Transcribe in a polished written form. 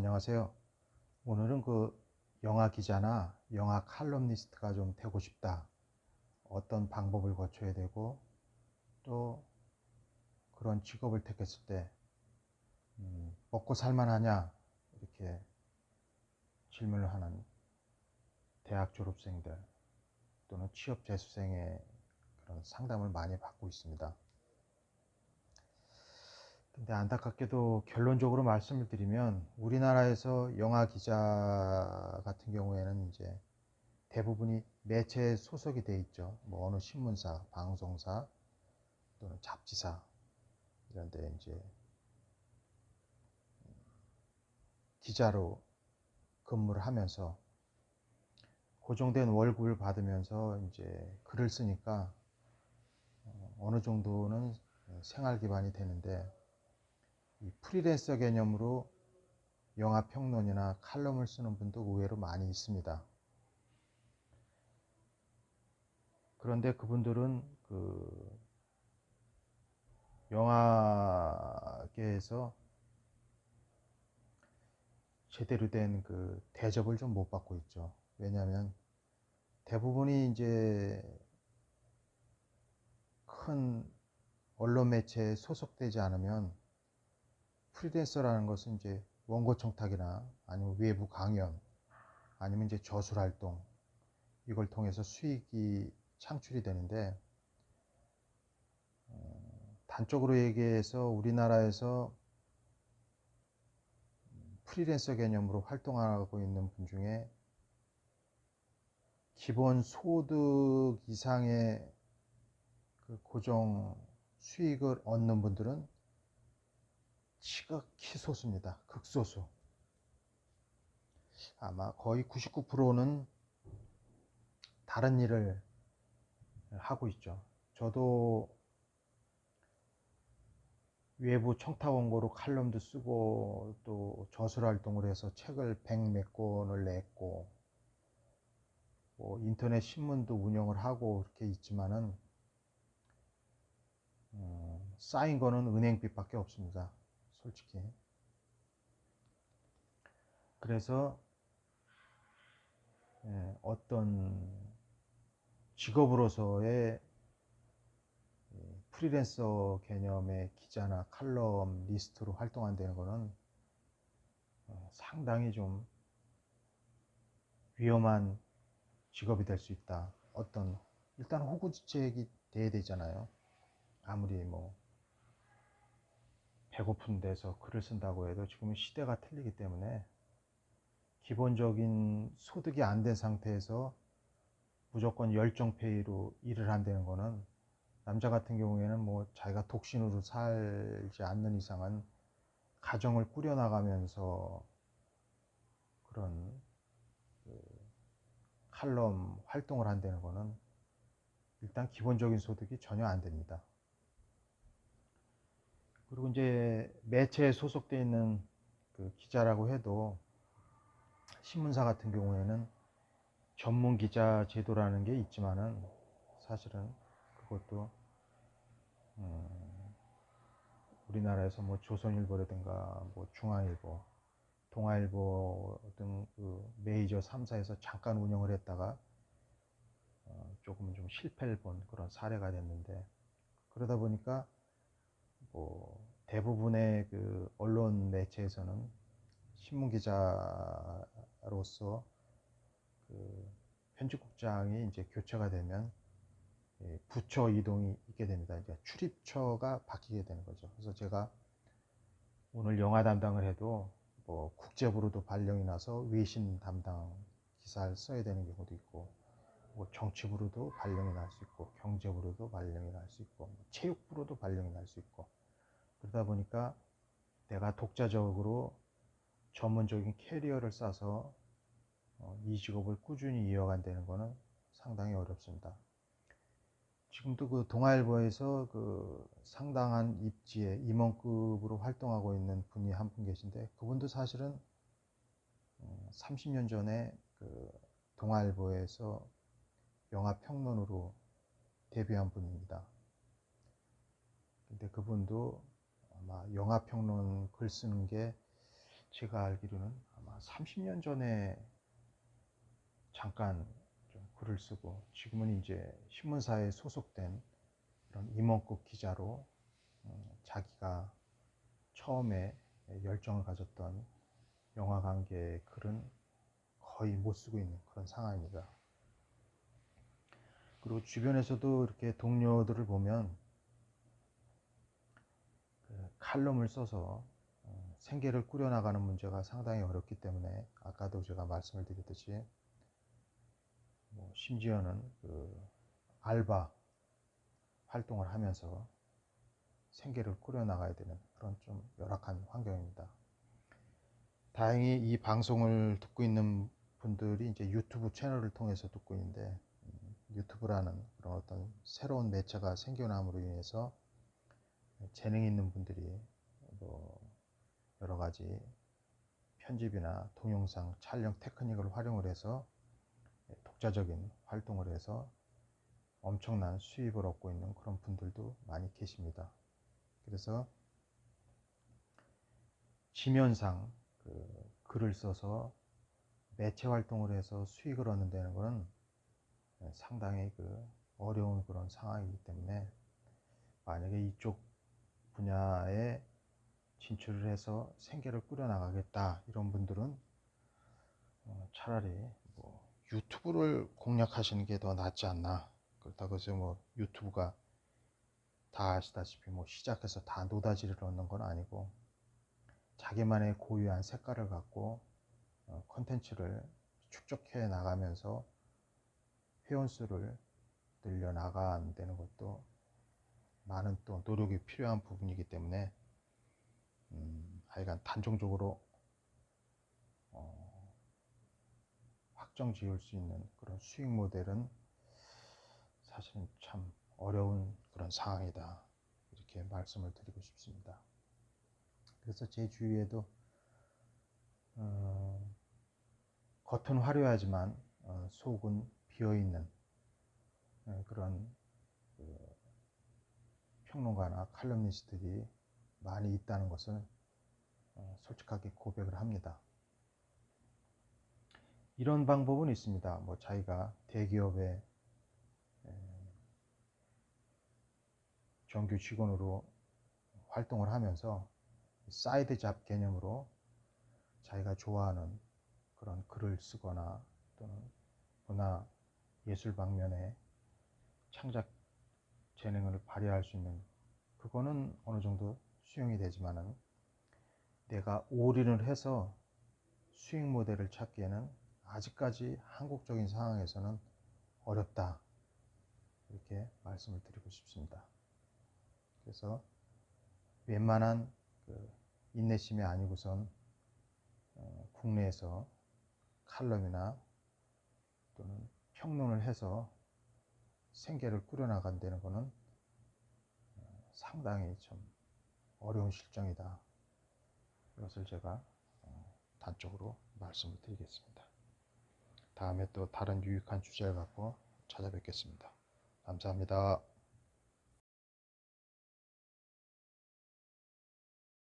안녕하세요. 오늘은 영화 기자나 영화 칼럼니스트가 좀 되고 싶다. 어떤 방법을 거쳐야 되고 또 그런 직업을 택했을 때 먹고 살만하냐 이렇게 질문을 하는 대학 졸업생들 또는 취업 재수생의 그런 상담을 많이 받고 있습니다. 근데 안타깝게도 결론적으로 말씀을 드리면 우리나라에서 영화 기자 같은 경우에는 이제 대부분이 매체에 소속이 돼 있죠. 뭐 어느 신문사, 방송사 또는 잡지사 이런 데 이제 기자로 근무를 하면서 고정된 월급을 받으면서 이제 글을 쓰니까 어느 정도는 생활 기반이 되는데 이 프리랜서 개념으로 영화 평론이나 칼럼을 쓰는 분도 의외로 많이 있습니다. 그런데 그분들은 영화계에서 제대로 된 대접을 좀 못 받고 있죠. 왜냐하면 대부분이 이제 큰 언론 매체에 소속되지 않으면 프리랜서라는 것은 이제 원고 청탁이나 아니면 외부 강연 아니면 이제 저술 활동 이걸 통해서 수익이 창출이 되는데 단적으로 얘기해서 우리나라에서 프리랜서 개념으로 활동하고 있는 분 중에 기본 소득 이상의 고정 수익을 얻는 분들은 지극히 소수입니다. 극소수. 아마 거의 99%는 다른 일을 하고 있죠. 저도 외부 청탁 원고로 칼럼도 쓰고 또 저술 활동을 해서 책을 100몇 권을 냈고 뭐 인터넷 신문도 운영을 하고 그렇게 있지만은 쌓인 거는 은행빚밖에 없습니다. 솔직히. 그래서 어떤 직업으로서의 프리랜서 개념의 기자나 칼럼 리스트로 활동한다는 것은 상당히 좀 위험한 직업이 될 수 있다. 일단 호구지책이 돼야 되잖아요. 아무리 뭐 배고픈 데서 글을 쓴다고 해도 지금은 시대가 틀리기 때문에 기본적인 소득이 안 된 상태에서 무조건 열정페이로 일을 한다는 거는 남자 같은 경우에는 뭐 자기가 독신으로 살지 않는 이상은 가정을 꾸려나가면서 그런 칼럼 활동을 한다는 거는 일단 기본적인 소득이 전혀 안 됩니다. 그리고 이제 매체에 소속되어 있는 기자라고 해도 신문사 같은 경우에는 전문 기자 제도라는 게 있지만은 사실은 그것도 우리나라에서 뭐 조선일보라든가 뭐 중앙일보, 동아일보 등 메이저 3사에서 잠깐 운영을 했다가 조금 좀 실패를 본 그런 사례가 됐는데 그러다 보니까 뭐 대부분의 언론 매체에서는 신문 기자로서 편집국장이 이제 교체가 되면 부처 이동이 있게 됩니다. 이제 출입처가 바뀌게 되는 거죠. 그래서 제가 오늘 영화 담당을 해도 뭐 국제부로도 발령이 나서 외신 담당 기사를 써야 되는 경우도 있고 뭐 정치부로도 발령이 날 수 있고 경제부로도 발령이 날 수 있고 체육부로도 발령이 날 수 있고 그러다 보니까 내가 독자적으로 전문적인 캐리어를 쌓아서 이 직업을 꾸준히 이어간다는 것은 상당히 어렵습니다. 지금도 동아일보에서 상당한 입지에 임원급으로 활동하고 있는 분이 한 분 계신데 그분도 사실은 30년 전에 동아일보에서 영화 평론으로 데뷔한 분입니다. 근데 그분도 아마 영화 평론 글 쓰는 게 제가 알기로는 아마 30년 전에 잠깐 좀 글을 쓰고 지금은 이제 신문사에 소속된 그런 임원급 기자로 자기가 처음에 열정을 가졌던 영화 관계의 글은 거의 못 쓰고 있는 그런 상황입니다. 그리고 주변에서도 이렇게 동료들을 보면 그 칼럼을 써서 생계를 꾸려나가는 문제가 상당히 어렵기 때문에 아까도 제가 말씀을 드렸듯이 뭐 심지어는 그 알바 활동을 하면서 생계를 꾸려나가야 되는 그런 좀 열악한 환경입니다. 다행히 이 방송을 듣고 있는 분들이 이제 유튜브 채널을 통해서 듣고 있는데 유튜브라는 그런 어떤 새로운 매체가 생겨남으로 인해서 재능 있는 분들이 뭐 여러 가지 편집이나 동영상 촬영 테크닉을 활용을 해서 독자적인 활동을 해서 엄청난 수입을 얻고 있는 그런 분들도 많이 계십니다. 그래서 지면상 그 글을 써서 매체 활동을 해서 수익을 얻는다는 것은 상당히 그 어려운 그런 상황이기 때문에 만약에 이쪽 분야에 진출을 해서 생계를 꾸려나가겠다 이런 분들은 차라리 뭐 유튜브를 공략하시는 게 더 낫지 않나. 그렇다고 해서 뭐 유튜브가 다 아시다시피 뭐 시작해서 다 노다지를 얻는 건 아니고 자기만의 고유한 색깔을 갖고 컨텐츠를 축적해 나가면서 회원수를 늘려 나가야 되는 것도 많은 또 노력이 필요한 부분이기 때문에 하여간 단정적으로 확정 지을 수 있는 그런 수익 모델은 사실은 참 어려운 그런 상황이다 이렇게 말씀을 드리고 싶습니다. 그래서 제 주위에도 겉은 화려하지만 속은 비어있는 그런 그 평론가나 칼럼니스트들이 많이 있다는 것을 솔직하게 고백을 합니다. 이런 방법은 있습니다. 뭐 자기가 대기업의 정규 직원으로 활동을 하면서 사이드 잡 개념으로 자기가 좋아하는 그런 글을 쓰거나 또는 문화 예술 방면에 창작 재능을 발휘할 수 있는 그거는 어느 정도 수용이 되지만은 내가 올인을 해서 수익 모델을 찾기에는 아직까지 한국적인 상황에서는 어렵다 이렇게 말씀을 드리고 싶습니다. 그래서 웬만한 그 인내심이 아니고선 국내에서 칼럼이나 또는 평론을 해서 생계를 꾸려나간다는 것은 상당히 좀 어려운 실정이다. 이것을 제가 단적으로 말씀을 드리겠습니다. 다음에 또 다른 유익한 주제를 갖고 찾아뵙겠습니다. 감사합니다.